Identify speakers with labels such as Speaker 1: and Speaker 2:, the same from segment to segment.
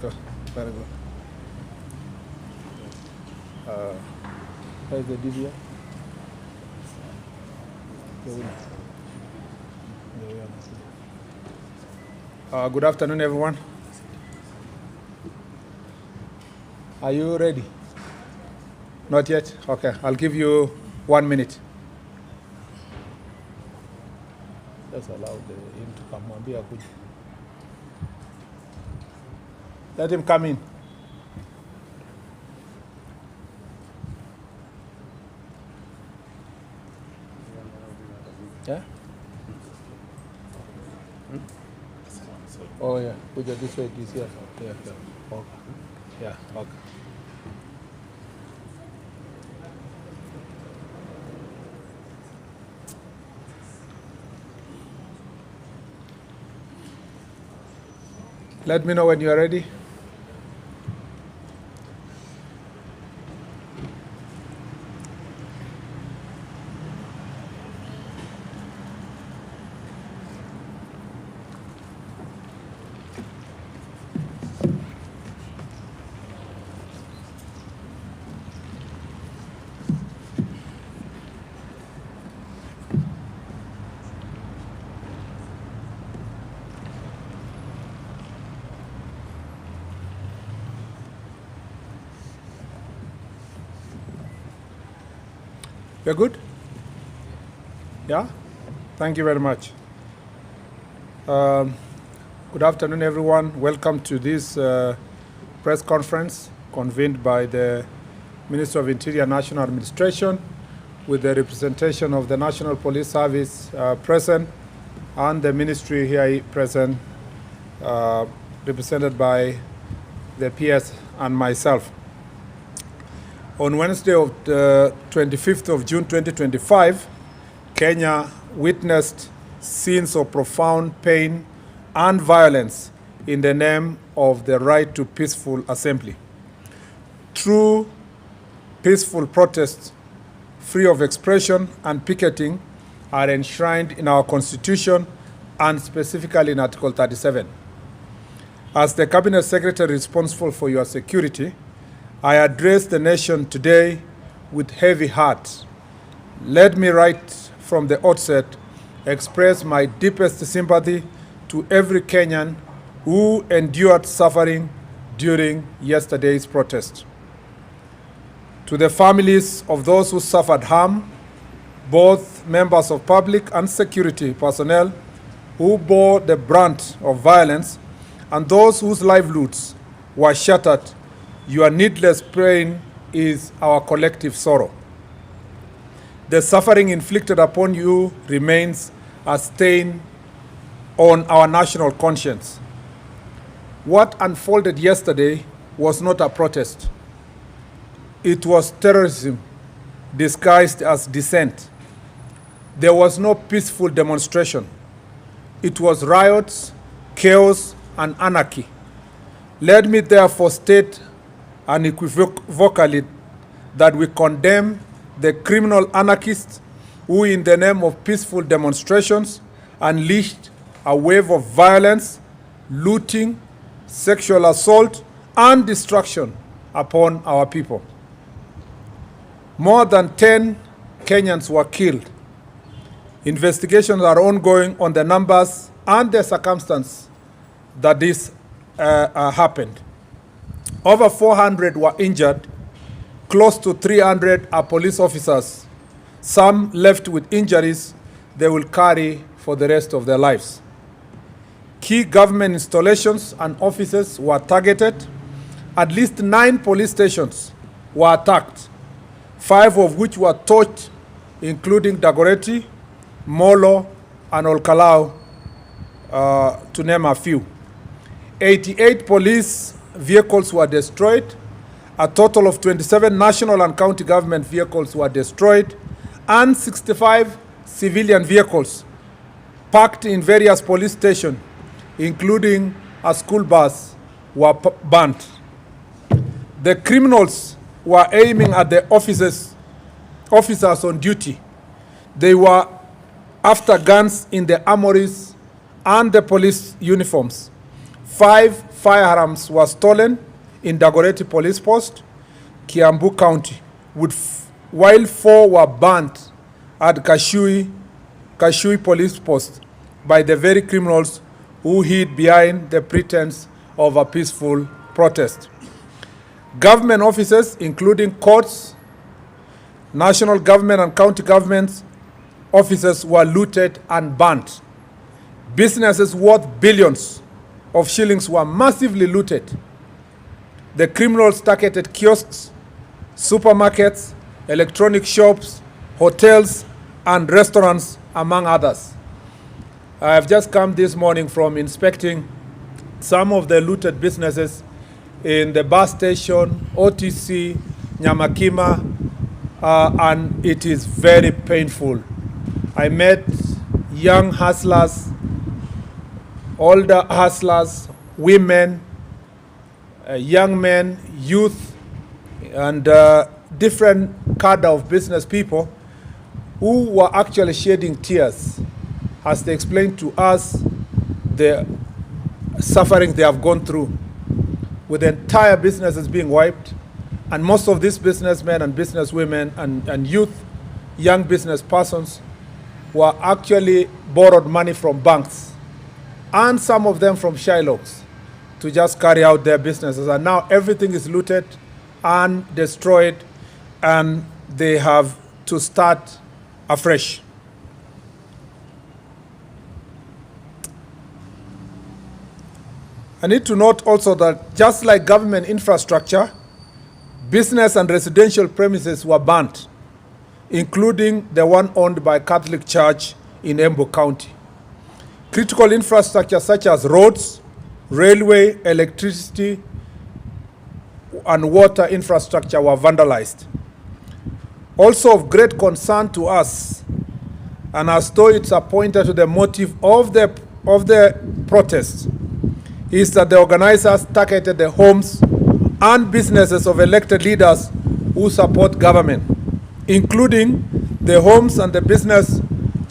Speaker 1: Good. Very good. Where's the DVR? Good afternoon, everyone. Are you ready? Not yet? Okay, I'll give you 1 minute. Just allow him to come. Let him come in. Yeah? Oh, yeah. Put it this way, this here. Yeah, yeah. Okay. Yeah, okay. Let me know when you are ready. You're good? Yeah? Thank you very much. Good afternoon, everyone. Welcome to this press conference convened by the Minister of Interior National Administration with the representation of the National Police Service present and the ministry here present, represented by the PS and myself. On Wednesday of the 25th of June 2025, Kenya witnessed scenes of profound pain and violence in the name of the right to peaceful assembly. True peaceful protests, free of expression and picketing, are enshrined in our Constitution and specifically in Article 37. As the Cabinet Secretary responsible for your security, I address the nation today with heavy heart. Let me right from the outset express my deepest sympathy to every Kenyan who endured suffering during yesterday's protest. To the families of those who suffered harm, both members of public and security personnel who bore the brunt of violence, and those whose livelihoods were shattered, your needless pain is our collective sorrow. The suffering inflicted upon you remains a stain on our national conscience. What unfolded yesterday was not a protest. It was terrorism disguised as dissent. There was no peaceful demonstration. It was riots, chaos, and anarchy. Let me therefore state unequivocally that we condemn the criminal anarchists who, in the name of peaceful demonstrations, unleashed a wave of violence, looting, sexual assault, and destruction upon our people. More than 10 Kenyans were killed. Investigations are ongoing on the numbers and the circumstance that this happened. Over 400 were injured. Close to 300 are police officers. Some left with injuries they will carry for the rest of their lives. Key government installations and offices were targeted. At least 9 police stations were attacked, 5 of which were torched, including Dagoretti, Molo, and Olkalau, to name a few. 88 police vehicles were destroyed. A total of 27 national and county government vehicles were destroyed, and 65 civilian vehicles parked in various police stations, including a school bus, were burnt. The criminals were aiming at the officers on duty. They were after guns in the armories and the police uniforms. 5 firearms were stolen in Dagoretti Police Post, Kiambu County, while 4 were burnt at Kashui Police Post by the very criminals who hid behind the pretense of a peaceful protest. Government offices, including courts, national government and county governments offices, were looted and burnt. Businesses worth billions of shillings were massively looted. The criminals targeted kiosks, supermarkets, electronic shops, hotels, and restaurants, among others. I have just come this morning from inspecting some of the looted businesses in the bus station, OTC, Nyamakima, and it is very painful. I met young hustlers, older hustlers, women, young men, youth, and different cadre of business people who were actually shedding tears as they explained to us the suffering they have gone through, with the entire businesses being wiped, and most of these businessmen and businesswomen and youth, young business persons, were actually borrowed money from banks, and some of them from Shylocks, to just carry out their businesses. And now everything is looted and destroyed, and they have to start afresh. I need to note also that just like government infrastructure, business and residential premises were burnt, including the one owned by Catholic Church in Embu County. Critical infrastructure such as roads, railway, electricity, and water infrastructure were vandalized. Also of great concern to us, and as though it's a pointer to the motive of the protests, is that the organizers targeted the homes and businesses of elected leaders who support government, including the homes and the business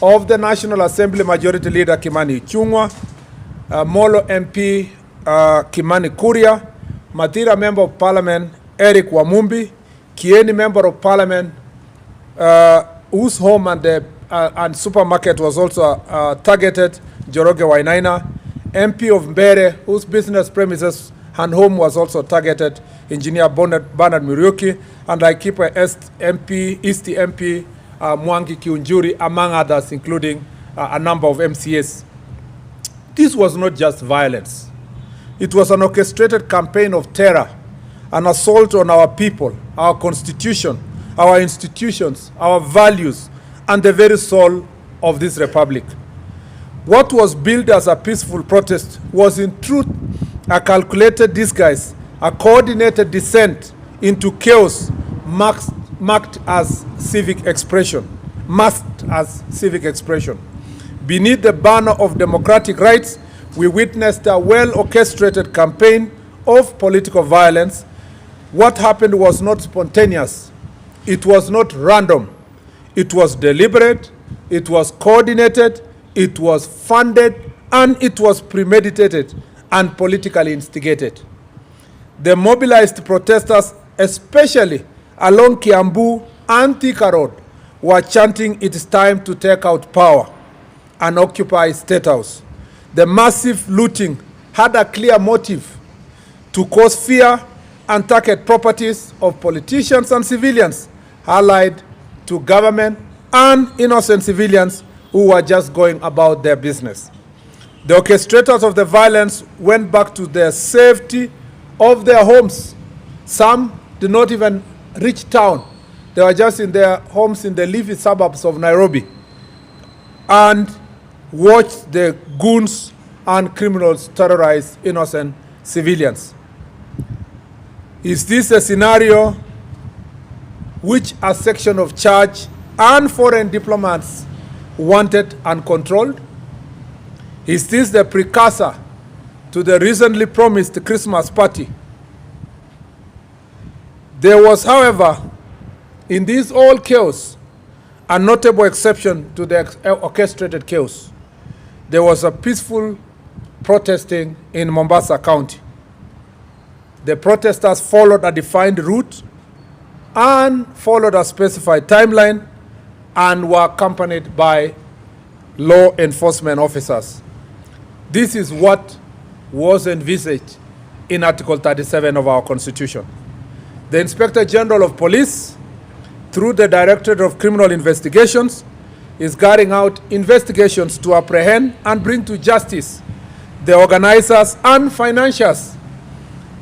Speaker 1: of the National Assembly Majority Leader Kimani Ichung'wah, Molo MP Kimani Kuria, Mathira Member of Parliament Eric Wamumbi, Kieni Member of Parliament whose home and supermarket was also targeted, Joroge Wainaina, MP of Mbere, whose business premises and home was also targeted, Engineer Bernard Muriuki, and Laikipia East MP Mwangi Kiunjuri, among others, including a number of MCAs. This was not just violence. It was an orchestrated campaign of terror, an assault on our people, our constitution, our institutions, our values, and the very soul of this republic. What was billed as a peaceful protest was in truth a calculated disguise, a coordinated descent into chaos masked as civic expression. Beneath the banner of democratic rights, we witnessed a well-orchestrated campaign of political violence. What happened was not spontaneous. It was not random. It was deliberate. It was coordinated. It was funded, and it was premeditated and politically instigated. The mobilized protesters, especially along Kiambu and Thika Road, were chanting it's time to take out power and occupy State House. The massive looting had a clear motive: to cause fear and target properties of politicians and civilians allied to government and innocent civilians who were just going about their business. The orchestrators of the violence went back to the safety of their homes. Some did not even reach town. They were just in their homes in the leafy suburbs of Nairobi, and watched the goons and criminals terrorize innocent civilians. Is this a scenario which a section of church and foreign diplomats wanted and controlled? Is this the precursor to the recently promised Christmas party? There was, however, in this all chaos, a notable exception to the orchestrated chaos. There was a peaceful protesting in Mombasa County. The protesters followed a defined route and followed a specified timeline and were accompanied by law enforcement officers. This is what was envisaged in Article 37 of our Constitution. The Inspector General of Police, through the Directorate of Criminal Investigations, is carrying out investigations to apprehend and bring to justice the organizers and financiers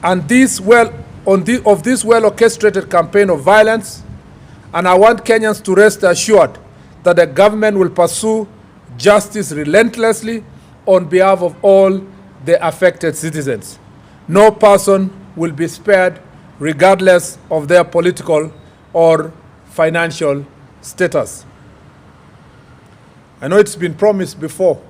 Speaker 1: and of this well-orchestrated campaign of violence. And I want Kenyans to rest assured that the government will pursue justice relentlessly on behalf of all the affected citizens. No person will be spared regardless of their political or financial status. I know it's been promised before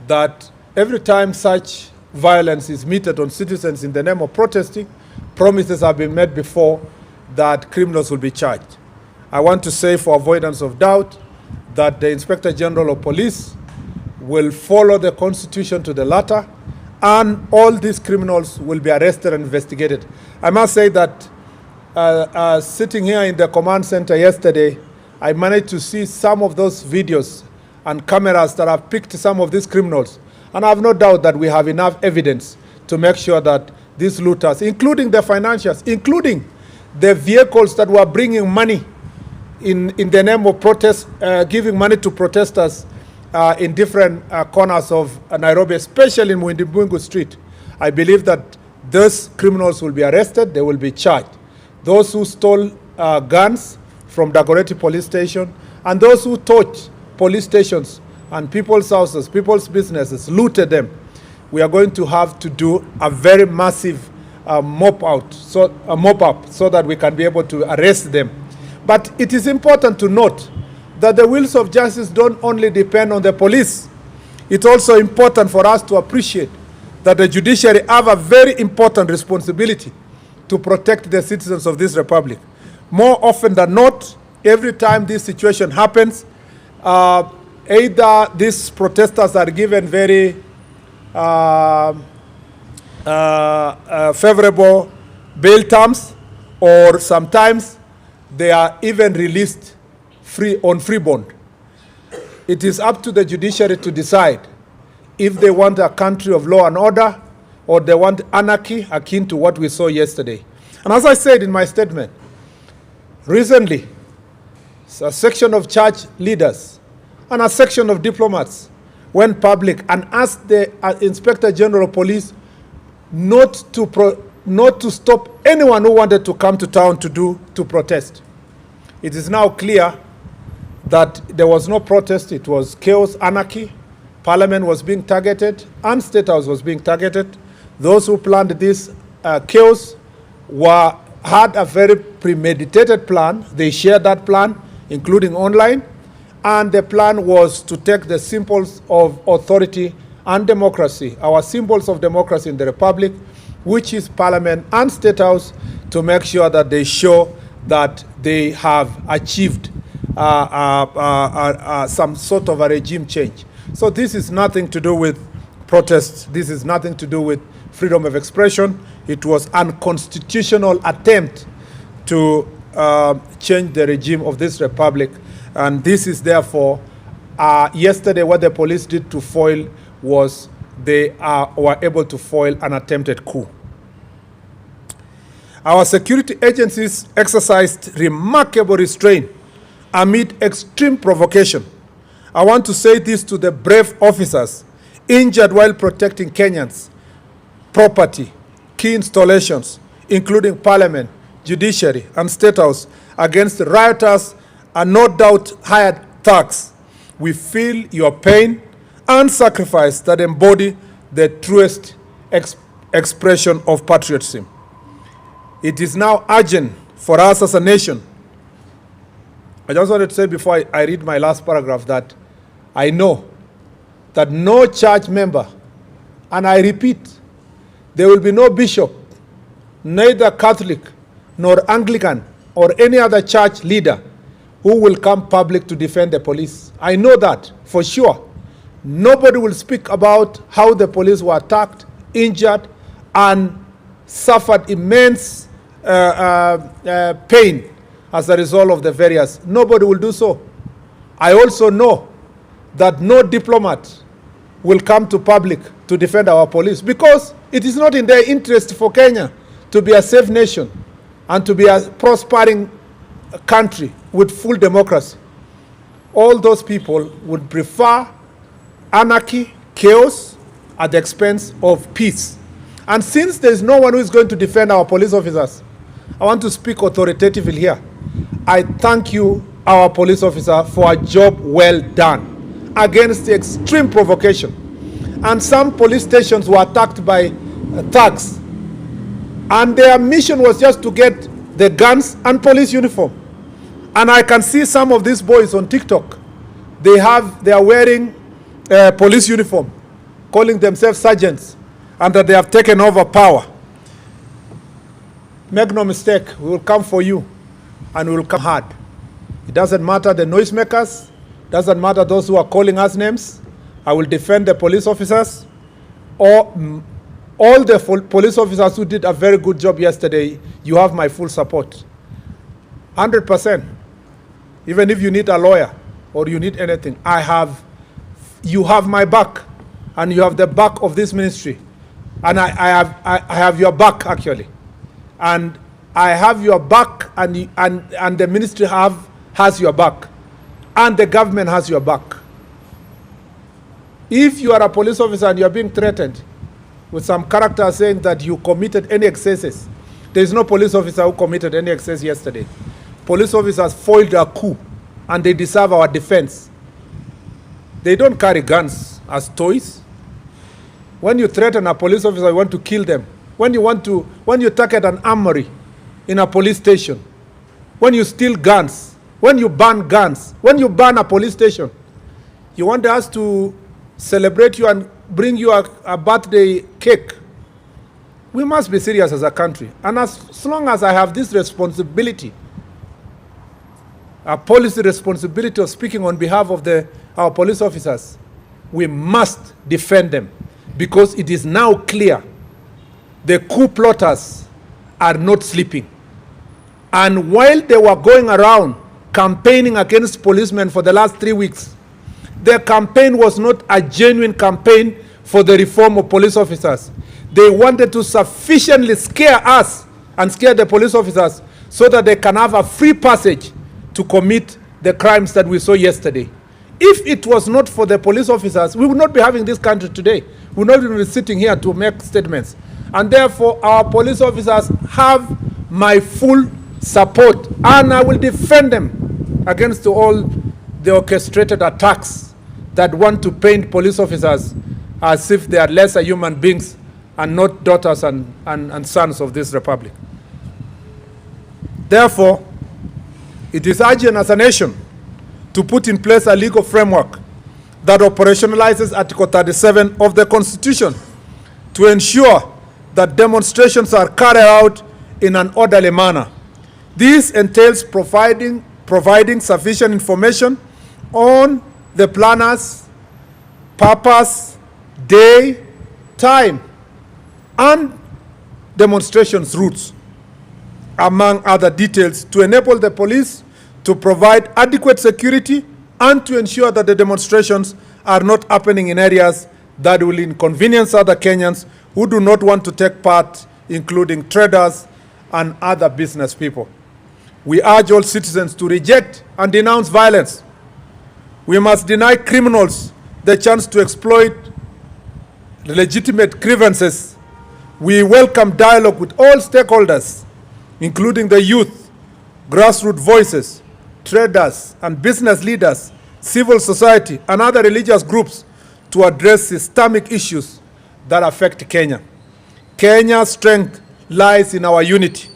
Speaker 1: that every time such violence is meted on citizens in the name of protesting, promises have been made before that criminals will be charged. I want to say, for avoidance of doubt, that the Inspector General of Police will follow the Constitution to the letter, and all these criminals will be arrested and investigated. I must say that sitting here in the command center yesterday, I managed to see some of those videos and cameras that have picked some of these criminals. And I have no doubt that we have enough evidence to make sure that these looters, including the financiers, including the vehicles that were bringing money in the name of protest, giving money to protesters in different corners of Nairobi, especially in Mwindibungu Street. I believe that those criminals will be arrested, they will be charged. Those who stole guns from Dagoretti police station, and those who torched police stations and people's houses, people's businesses, looted them, we are going to have to do a very massive mop-up so that we can be able to arrest them. But it is important to note that the wheels of justice don't only depend on the police. It's also important for us to appreciate that the judiciary have a very important responsibility to protect the citizens of this republic. More often than not, every time this situation happens, either these protesters are given very favorable bail terms, or sometimes they are even released on free bond. It is up to the judiciary to decide if they want a country of law and order or they want anarchy akin to what we saw yesterday. And as I said in my statement, recently, a section of church leaders and a section of diplomats went public and asked the Inspector General of Police not to stop anyone who wanted to come to town to protest. It is now clear that there was no protest, it was chaos, anarchy. Parliament was being targeted and State House was being targeted. Those who planned this chaos had a very premeditated plan. They shared that plan, including online, and the plan was to take the symbols of authority and democracy, our symbols of democracy in the Republic, which is Parliament and State House, to make sure that they show that they have achieved some sort of a regime change. So this is nothing to do with protests. This is nothing to do with freedom of expression. It was an unconstitutional attempt to change the regime of this republic. And this is therefore, yesterday what the police did to foil was they were able to foil an attempted coup. Our security agencies exercised remarkable restraint amid extreme provocation. I want to say this to the brave officers injured while protecting Kenyans' property, key installations, including Parliament, Judiciary, and State House, against rioters and no doubt hired thugs. We feel your pain and sacrifice that embody the truest expression of patriotism. It is now urgent for us as a nation. I just wanted to say before I read my last paragraph that I know that no church member, and I repeat, there will be no bishop, neither Catholic nor Anglican or any other church leader who will come public to defend the police. I know that for sure. Nobody will speak about how the police were attacked, injured, and suffered immense pain as a result of the various. Nobody will do so. I also know that no diplomat will come to public to defend our police, because it is not in their interest for Kenya to be a safe nation and to be a prospering country with full democracy. All those people would prefer anarchy, chaos, at the expense of peace. And since there is no one who is going to defend our police officers, I want to speak authoritatively here. I thank you, our police officer, for a job well done against the extreme provocation. And some police stations were attacked by thugs, and their mission was just to get the guns and police uniform. And I can see some of these boys on TikTok. They are wearing police uniform, calling themselves sergeants, and that they have taken over power. Make no mistake, we will come for you, and we will come hard. It doesn't matter the noisemakers, doesn't matter those who are calling us names. I will defend the police officers, or all the police officers who did a very good job yesterday. You have my full support, 100%. Even if you need a lawyer or you need anything, you have my back, and you have the back of this ministry, and I have your back actually, and I have your back, and the ministry has your back, and the government has your back. If you are a police officer and you are being threatened with some character saying that you committed any excesses, there is no police officer who committed any excess yesterday. Police officers foiled a coup, and they deserve our defense. They don't carry guns as toys. When you threaten a police officer, you want to kill them. When you target an armory in a police station, when you steal guns, when you ban guns, when you ban a police station, you want us to celebrate you and bring you a birthday cake. We must be serious as a country. And as long as I have this responsibility, a policy responsibility of speaking on behalf of our police officers, we must defend them, because it is now clear the coup plotters are not sleeping. And while they were going around campaigning against policemen for the last 3 weeks, their campaign was not a genuine campaign for the reform of police officers. They wanted to sufficiently scare us and scare the police officers so that they can have a free passage to commit the crimes that we saw yesterday. If it was not for the police officers, we would not be having this country today. We would not even be sitting here to make statements. And therefore, our police officers have my full support, and I will defend them against all the orchestrated attacks that want to paint police officers as if they are lesser human beings and not daughters and sons of this republic. Therefore, it is urgent as a nation to put in place a legal framework that operationalizes Article 37 of the Constitution to ensure that demonstrations are carried out in an orderly manner. This entails providing sufficient information on the planners, purpose, day, time, and demonstrations routes, among other details, to enable the police to provide adequate security and to ensure that the demonstrations are not happening in areas that will inconvenience other Kenyans who do not want to take part, including traders and other business people. We urge all citizens to reject and denounce violence. We must deny criminals the chance to exploit legitimate grievances. We welcome dialogue with all stakeholders, including the youth, grassroots voices, traders and business leaders, civil society, and other religious groups to address systemic issues that affect Kenya. Kenya's strength lies in our unity.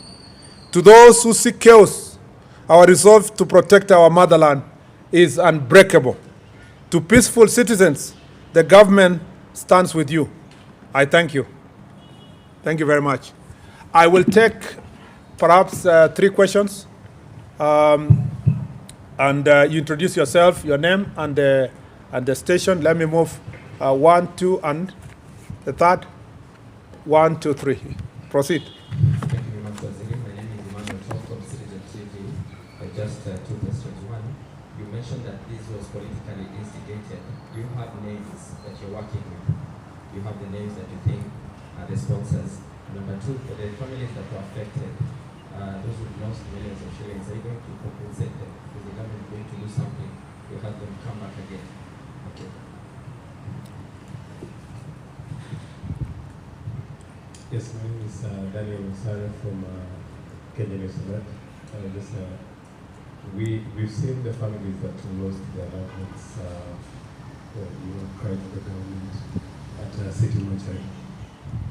Speaker 1: To those who seek chaos, our resolve to protect our motherland is unbreakable. To peaceful citizens, the government stands with you. I thank you. Thank you very much. I will take perhaps 3 questions. And you introduce yourself, your name, and the station. Let me move 1, 2, and the third. 1, 2, 3. Proceed.
Speaker 2: Thank you very much, Waziri. My name is Emmanuel Tom from Citizen TV. Just two questions. One, you mentioned that this was politically instigated. Do you have names that you're working with? Do you have the names that you think are the sponsors? Number two, for the families that were affected, those who lost millions of shillings, are you going to compensate them? Is the government going to do something to help them come back again? Okay.
Speaker 3: Yes, my name is Daniel Musara from Condemnation. We've seen the families that lost their loved ones, cried to the government at City Mortuary.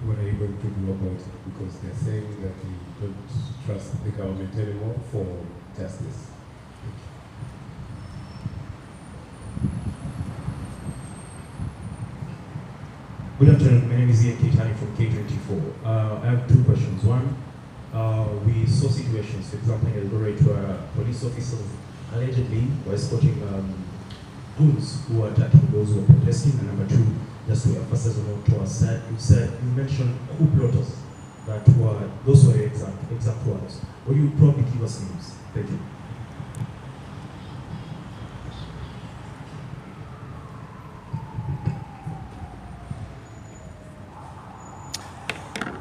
Speaker 3: What are you going to do about it? Because they're saying that they don't trust the government anymore for justice.
Speaker 4: Good afternoon, my name is Ian Kitani from K24. I have two questions. One, we saw situations, for example, in Eldoret where police officers allegedly were escorting goons who were attacking those who were protesting. And number two, just to emphasize on what was said, you mentioned coup plotters, those were exact words. Will you probably give us names? Thank you.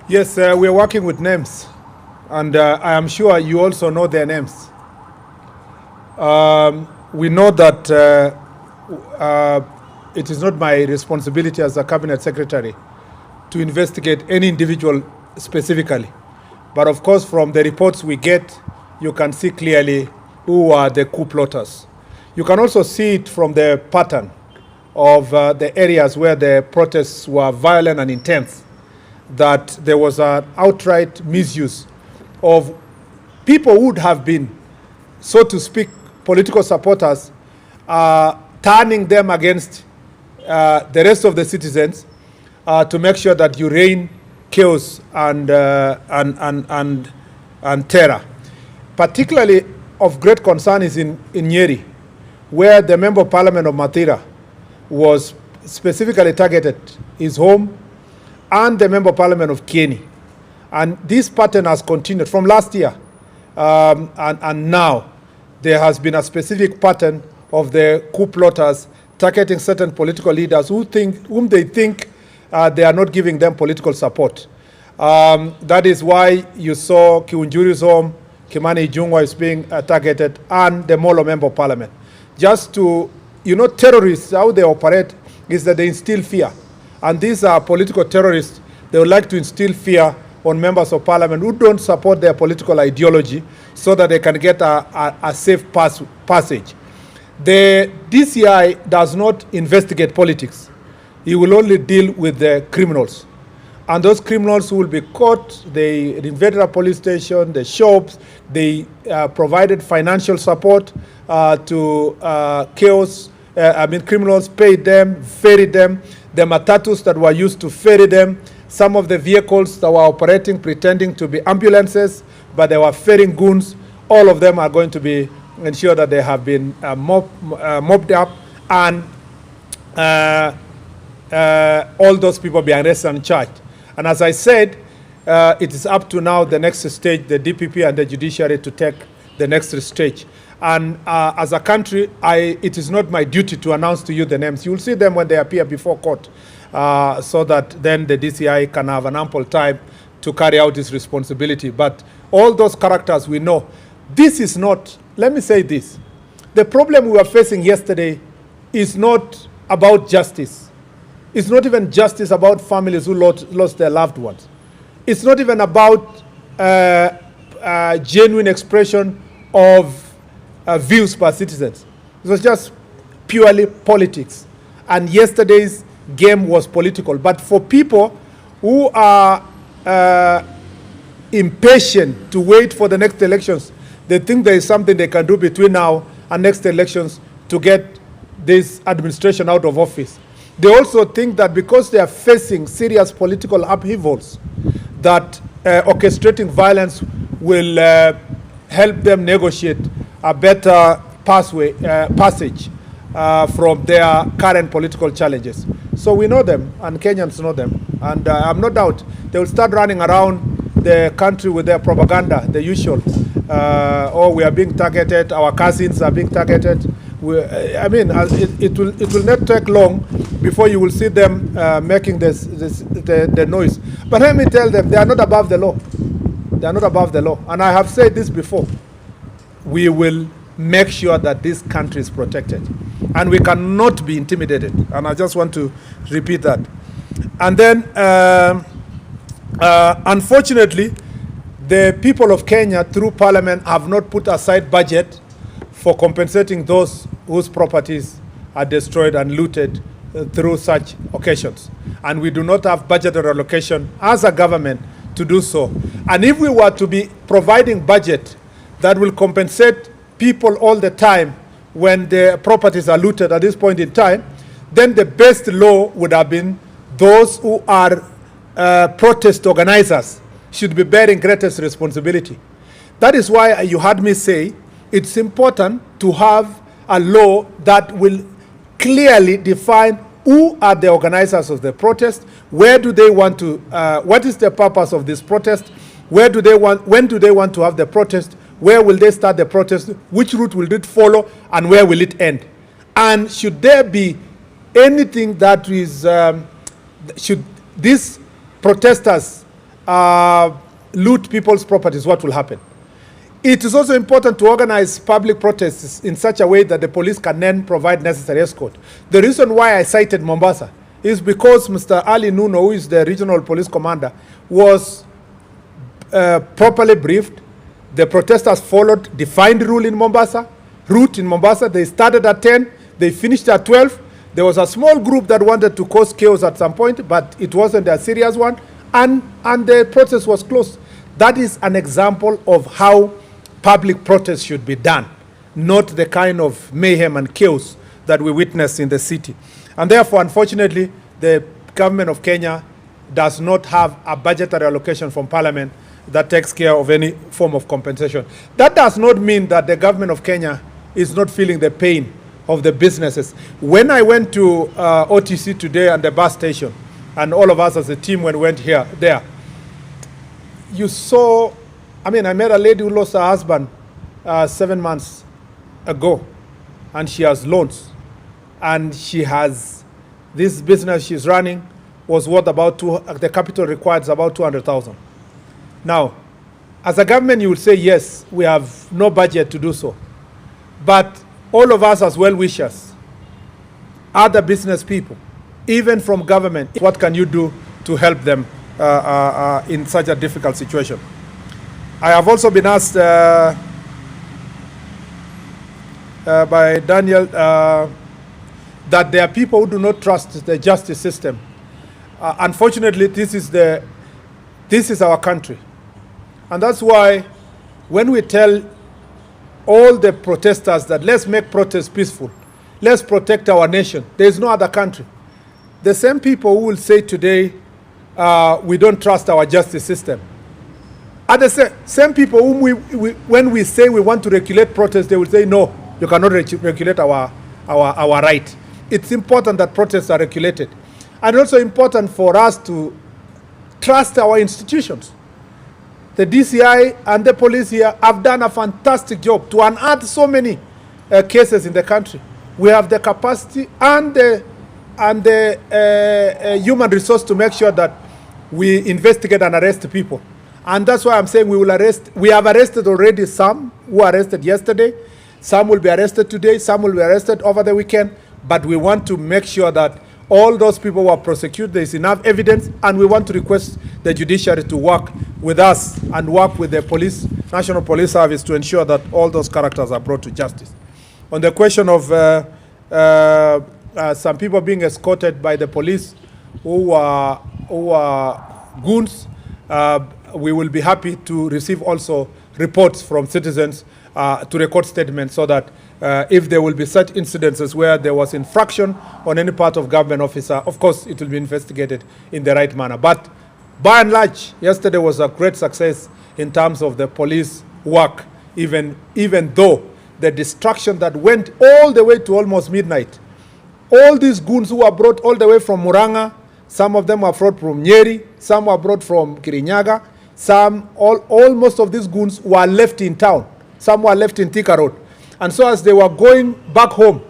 Speaker 1: Yes, we are working with names, and I am sure you also know their names. We know that it is not my responsibility as a cabinet secretary to investigate any individual specifically. But of course, from the reports we get, you can see clearly who are the coup plotters. You can also see it from the pattern of the areas where the protests were violent and intense, that there was an outright misuse of people who would have been, so to speak, political supporters, turning them against the rest of the citizens to make sure that you reign chaos and terror. Particularly of great concern is in Nyeri, where the Member of Parliament of Mathira was specifically targeted, his home, and the Member of Parliament of Kieni. And this pattern has continued from last year, and now there has been a specific pattern of the coup plotters targeting certain political leaders whom they think they are not giving them political support. That is why you saw Kiunjuri's home, Kimani Ichung'wah is being targeted, and the Molo Member of Parliament. Just to, terrorists, how they operate is that they instill fear. And these are political terrorists. They would like to instill fear on members of parliament who don't support their political ideology so that they can get a safe passage. The DCI does not investigate politics. It will only deal with the criminals. And those criminals who will be caught, they invaded a police station, the shops, they provided financial support to criminals, paid them, ferried them. The matatus that were used to ferry them, some of the vehicles that were operating pretending to be ambulances, but they were ferrying goons, all of them are going to be ensured that they have been mobbed up, and all those people be arrested and charged. And as I said, it is up to now the next stage, the DPP and the judiciary, to take the next stage. And as a country, it is not my duty to announce to you the names. You will see them when they appear before court, so that then the DCI can have an ample time to carry out its responsibility. But all those characters we know. This is not, let me say this, the problem we were facing yesterday is not about justice. It's not even justice about families who lost their loved ones. It's not even about genuine expression of views by citizens. It was just purely politics. And yesterday's game was political. But for people who are impatient to wait for the next elections, they think there is something they can do between now and next elections to get this administration out of office. They also think that because they are facing serious political upheavals, that orchestrating violence will help them negotiate a better passage from their current political challenges. So we know them, and Kenyans know them. And I'm no doubt they will start running around the country with their propaganda, the usual. Oh, we are being targeted, our cousins are being targeted. It will not take long before you will see them making the noise. But let me tell them, they are not above the law. They are not above the law. And I have said this before. We will make sure that this country is protected. And we cannot be intimidated. And I just want to repeat that. And then, unfortunately, the people of Kenya, through Parliament, have not put aside budget for compensating those whose properties are destroyed and looted through such occasions. And we do not have budgetary allocation as a government to do so. And if we were to be providing budget that will compensate people all the time when their properties are looted at this point in time, then the best law would have been those who are protest organizers should be bearing greatest responsibility. That is why you heard me say it's important to have a law that will clearly define who are the organizers of the protest, where do they want to, what is the purpose of this protest, when do they want to have the protest, where will they start the protest, which route will it follow, and where will it end. And should there be anything that is, should these protesters loot people's properties, what will happen? It is also important to organize public protests in such a way that the police can then provide necessary escort. The reason why I cited Mombasa is because Mr. Ali Nuno, who is the regional police commander, was properly briefed. The protesters followed defined route in Mombasa. They started at 10, they finished at 12. There was a small group that wanted to cause chaos at some point, but it wasn't a serious one, and the protest was closed. That is an example of how public protest should be done, not the kind of mayhem and chaos that we witnessed in the city. And therefore, unfortunately, the government of Kenya does not have a budgetary allocation from Parliament that takes care of any form of compensation. That does not mean that the government of Kenya is not feeling the pain of the businesses. When I went to OTC today and the bus station, and all of us as a team when we went there, you saw, I met a lady who lost her husband 7 months ago, and she has loans. And she has, this business she's running was worth about, the capital required is about 200,000. Now, as a government, you would say, yes, we have no budget to do so. But all of us as well-wishers, other business people, even from government, what can you do to help them in such a difficult situation? I have also been asked by Daniel that there are people who do not trust the justice system. Unfortunately, this is our country. And that's why when we tell all the protesters that let's make protests peaceful, let's protect our nation, there is no other country. The same people who will say today, we don't trust our justice system, are the same people whom when we say we want to regulate protests, they will say, no, you cannot regulate our right. It's important that protests are regulated. And also important for us to trust our institutions. The DCI and the police here have done a fantastic job to unearth so many cases in the country. We have the capacity and the human resource to make sure that we investigate and arrest people. And that's why I'm saying we will arrest. We have arrested already some who were arrested yesterday. Some will be arrested today. Some will be arrested over the weekend. But we want to make sure that all those people who are prosecuted, there is enough evidence, and we want to request the judiciary to work with us and work with the police, National Police Service, to ensure that all those characters are brought to justice. On the question of some people being escorted by the police who are goons, we will be happy to receive also reports from citizens to record statements so that if there will be such incidences where there was infraction on any part of government officer, of course it will be investigated in the right manner. But by and large, yesterday was a great success in terms of the police work, even though the destruction that went all the way to almost midnight. All these goons who were brought all the way from Muranga, some of them were brought from Nyeri, some were brought from Kirinyaga, Most of these goons were left in town. Some were left in Thika Road. And so as they were going back home,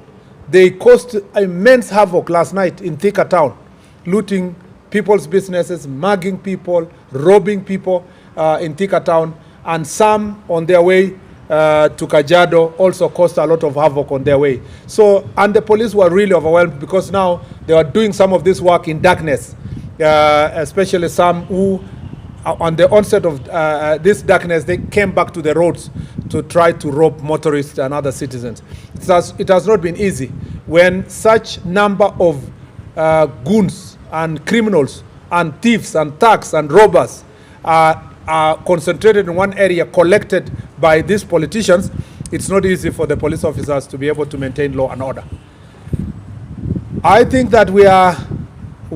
Speaker 1: they caused immense havoc last night in Thika town, looting people's businesses, mugging people, robbing people in Thika town, and some on their way to Kajiado also caused a lot of havoc on their way. So, and the police were really overwhelmed because now they were doing some of this work in darkness, especially some who, on the onset of this darkness, they came back to the roads to try to rob motorists and other citizens. It has not been easy when such number of goons and criminals and thieves and thugs and robbers are concentrated in one area, collected by these politicians. It's not easy for the police officers to be able to maintain law and order. I think that we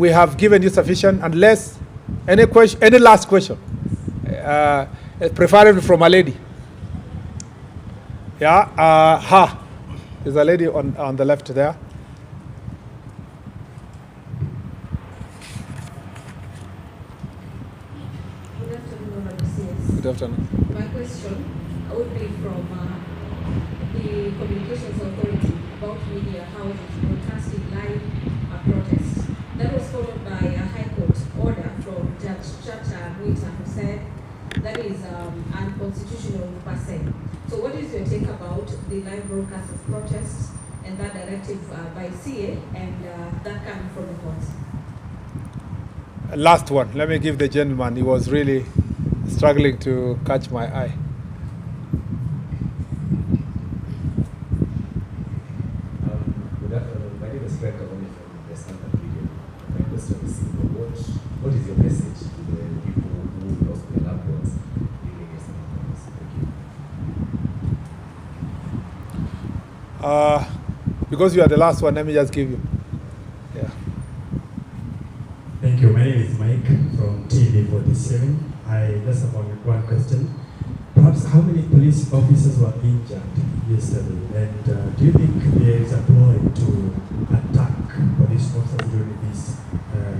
Speaker 1: have given you sufficient, unless any last question, preferably from a lady. Yeah, there's a lady on the left there.
Speaker 5: Good afternoon, Madam.
Speaker 1: Good afternoon.
Speaker 5: My question would be from the Communications Authority about media houses broadcasting live protests. That was followed by a High Court order from Judge Chacha Mwita, who said that is unconstitutional per se. So what is your take about the live broadcast of protests and that directive by CA and that coming from the courts?
Speaker 1: Last one. Let me give the gentleman. He was really struggling to catch my eye.
Speaker 6: Good afternoon. My name is Murkomen from the Standard Video. My question is simple. What is your message to the people who lost their loved ones during yesterday? Thank you.
Speaker 1: Because you are the last one, let me just give you. Yeah.
Speaker 3: Thank you. My name is Mike from TV47. I just have one question. Perhaps how many police officers were injured yesterday? And do you think there is a ploy to attack police officers during these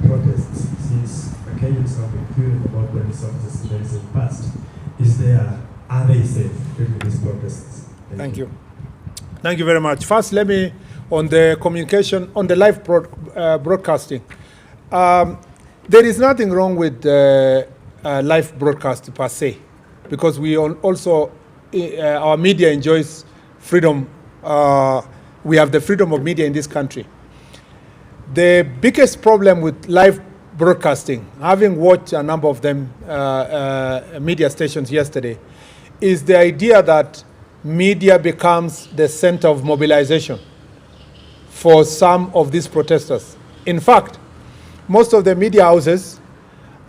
Speaker 3: protests? Since the Kenyans have been furious about police officers in the recent past, are they safe during these protests?
Speaker 1: Thank you. Thank you very much. First, let me, on the communication, on the live broadcasting, there is nothing wrong with live broadcast per se, because we also, our media enjoys freedom. We have the freedom of media in this country. The biggest problem with live broadcasting, having watched a number of them, media stations yesterday, is the idea that media becomes the center of mobilization for some of these protesters. In fact, most of the media houses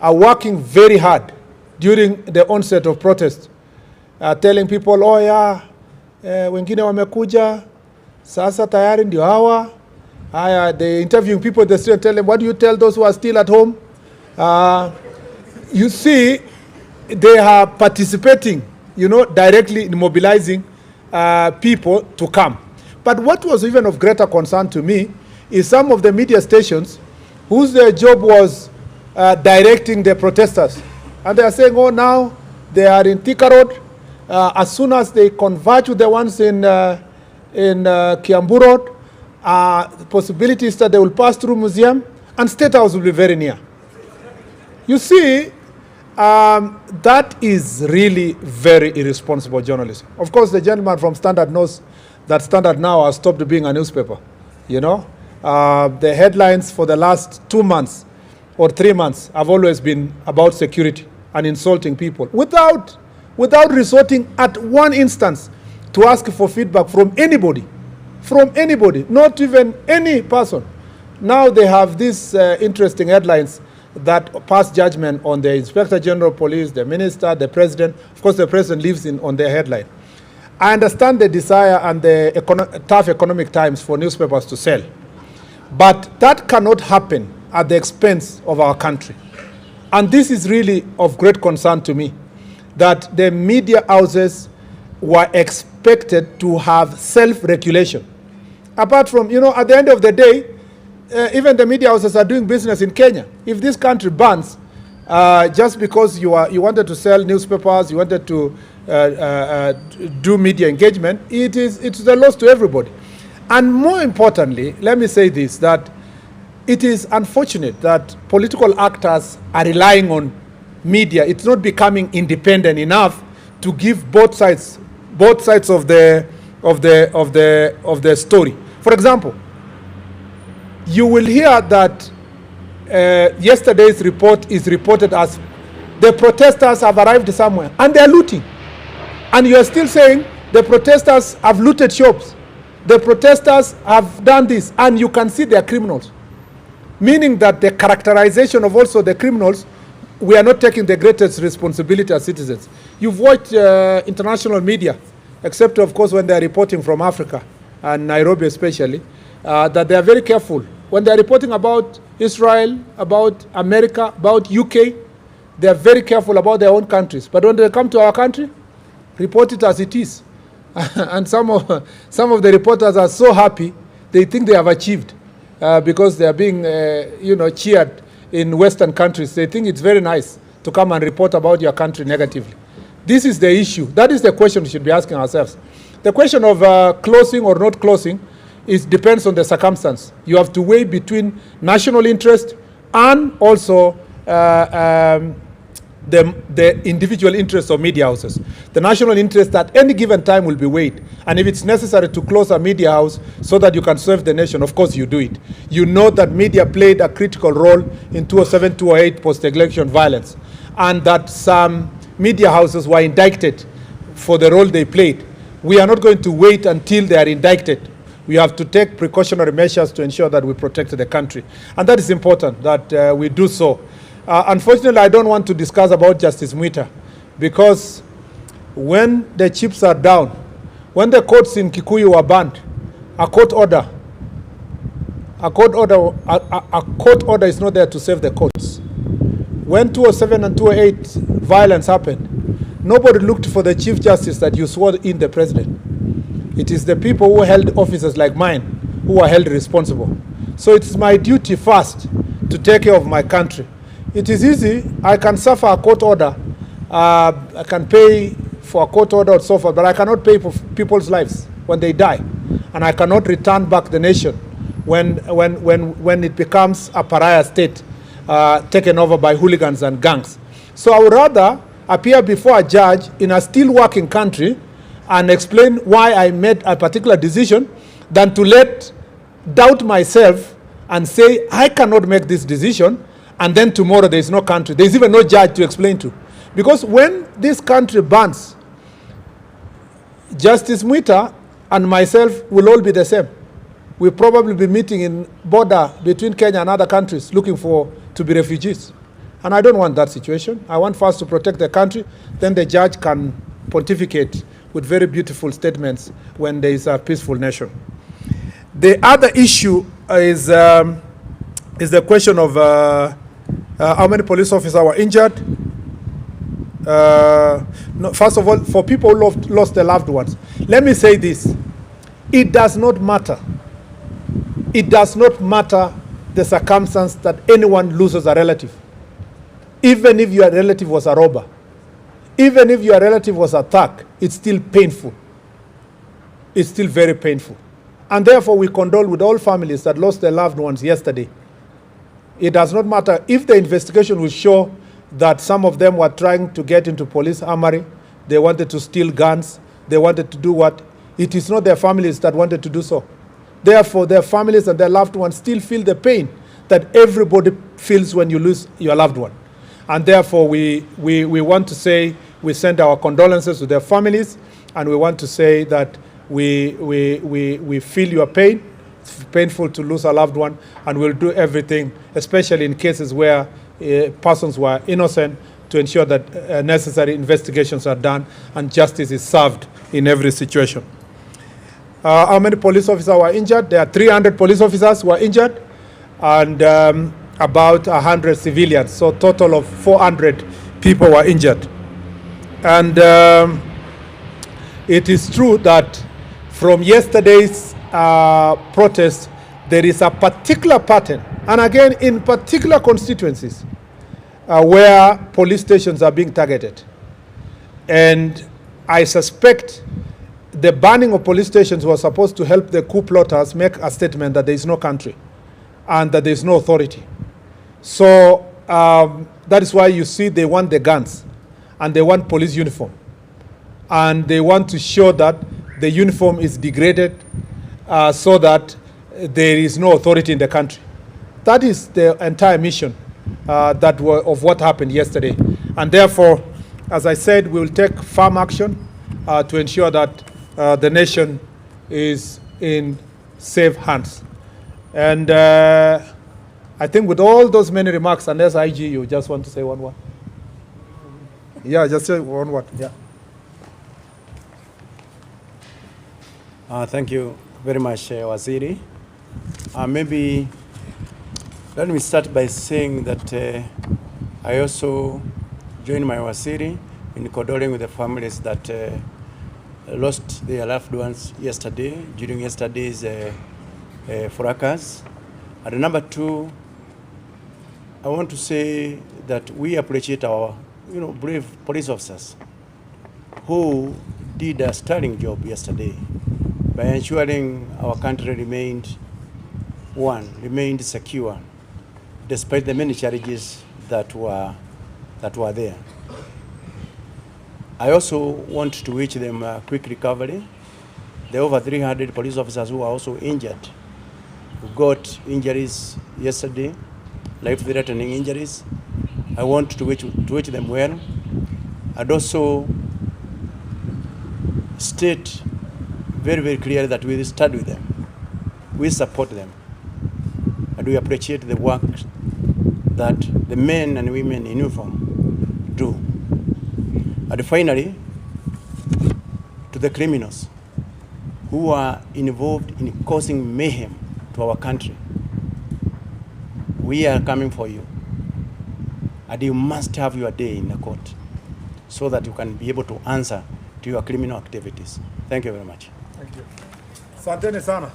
Speaker 1: are working very hard during the onset of protest, telling people, oh yeah, wengine wamekuja, sasa tayari ndio hawa. They interviewing people in the street and tell them, what do you tell those who are still at home? You see, they are participating, directly in mobilizing people to come. But what was even of greater concern to me is some of the media stations whose their job was directing the protesters. And they are saying, oh, now they are in Thika Road. As soon as they converge with the ones in Kiambu Road, the possibility is that they will pass through Museum and State House will be very near. You see, that is really very irresponsible journalism. Of course, the gentleman from Standard knows that Standard now has stopped being a newspaper. The headlines for the last 2 months or 3 months have always been about security and insulting people without resorting at one instance to ask for feedback from anybody, not even any person. Now they have these interesting headlines that pass judgment on the Inspector General of Police, the Minister, the President. Of course, the President lives on their headline. I understand the desire and the tough economic times for newspapers to sell. But that cannot happen at the expense of our country. And this is really of great concern to me, that the media houses were expected to have self-regulation. Apart from, at the end of the day, even the media houses are doing business in Kenya. If this country bans, just because you wanted to sell newspapers, you wanted to do media engagement, it's a loss to everybody. And more importantly, let me say this, that it is unfortunate that political actors are relying on media. It's not becoming independent enough to give both sides of the story. For example, you will hear that yesterday's report is reported as the protesters have arrived somewhere and they are looting. And you are still saying the protesters have looted shops. The protesters have done this, and you can see they are criminals. Meaning that the characterization of also the criminals, we are not taking the greatest responsibility as citizens. You've watched international media, except of course when they are reporting from Africa, and Nairobi especially, that they are very careful. When they are reporting about Israel, about America, about UK, they are very careful about their own countries. But when they come to our country, report it as it is. And some of the reporters are so happy, they think they have achieved because they are being cheered in Western countries. They think it's very nice to come and report about your country negatively. This is the issue. That is the question we should be asking ourselves. The question of closing or not closing depends on the circumstance. You have to weigh between national interest and also the individual interests of media houses. The national interest at any given time will be weighed. And if it's necessary to close a media house so that you can serve the nation, of course you do it. You know that media played a critical role in 2007, 2008 post-election violence, and that some media houses were indicted for the role they played. We are not going to wait until they are indicted. We have to take precautionary measures to ensure that we protect the country. And that is important, that we do so. Unfortunately, I don't want to discuss about Justice Mwita, because when the chips are down, when the courts in Kikuyu were banned, a court order is not there to save the courts. When 2007 and 2008 violence happened, nobody looked for the Chief Justice that you swore in the president. It is the people who held offices like mine who are held responsible. So it's my duty first to take care of my country. It is easy. I can suffer a court order. I can pay for a court order or so forth, but I cannot pay for people's lives when they die. And I cannot return back the nation when it becomes a pariah state taken over by hooligans and gangs. So I would rather appear before a judge in a still working country and explain why I made a particular decision than to doubt myself and say, I cannot make this decision, and then tomorrow there is no country. There is even no judge to explain to. Because when this country burns, Justice Mwita and myself will all be the same. We'll probably be meeting in border between Kenya and other countries looking to be refugees. And I don't want that situation. I want first to protect the country, then the judge can pontificate with very beautiful statements when there is a peaceful nation. The other issue is the question of how many police officers were injured. No, first of all, for people who lost their loved ones, let me say this. It does not matter. It does not matter the circumstance that anyone loses a relative. Even if your relative was a robber, even if your relative was attacked, it's still painful. It's still very painful. And therefore, we condole with all families that lost their loved ones yesterday. It does not matter if the investigation will show that some of them were trying to get into police armory, they wanted to steal guns, they wanted to do what? It is not their families that wanted to do so. Therefore, their families and their loved ones still feel the pain that everybody feels when you lose your loved one. And therefore, we want to say we send our condolences to their families, and we want to say that we feel your pain. It's painful to lose a loved one, and we'll do everything, especially in cases where persons were innocent, to ensure that necessary investigations are done and justice is served in every situation. How many police officers were injured? There are 300 police officers who were injured, and about 100 civilians. So a total of 400 people were injured. And it is true that from yesterday's protest, there is a particular pattern. And again, in particular constituencies, where police stations are being targeted. And I suspect the banning of police stations was supposed to help the coup plotters make a statement that there is no country and that there is no authority. So that is why you see they want the guns and they want police uniform. And they want to show that the uniform is degraded so that there is no authority in the country. That is the entire mission of what happened yesterday. And therefore, as I said, we will take firm action to ensure that the nation is in safe hands. And I think with all those many remarks, unless IG, you just want to say one word? Yeah, just say one word, yeah.
Speaker 7: Thank you very much, Waziri. Maybe let me start by saying that I also join my Waziri in condoling with the families that lost their loved ones yesterday, during yesterday's fracas. And number two, I want to say that we appreciate our brave police officers who did a sterling job yesterday by ensuring our country remained secure, despite the many challenges that were there. I also want to wish them a quick recovery. There are over 300 police officers who are also injured, who got injuries yesterday, life-threatening injuries. I want to wish them well, and also state very, very clearly that we stand with them, we support them, and we appreciate the work that the men and women in uniform do. And finally, to the criminals who are involved in causing mayhem to our country, we are coming for you. And you must have your day in the court so that you can be able to answer to your criminal activities. Thank you very much.
Speaker 1: Thank you. Asanteni sana.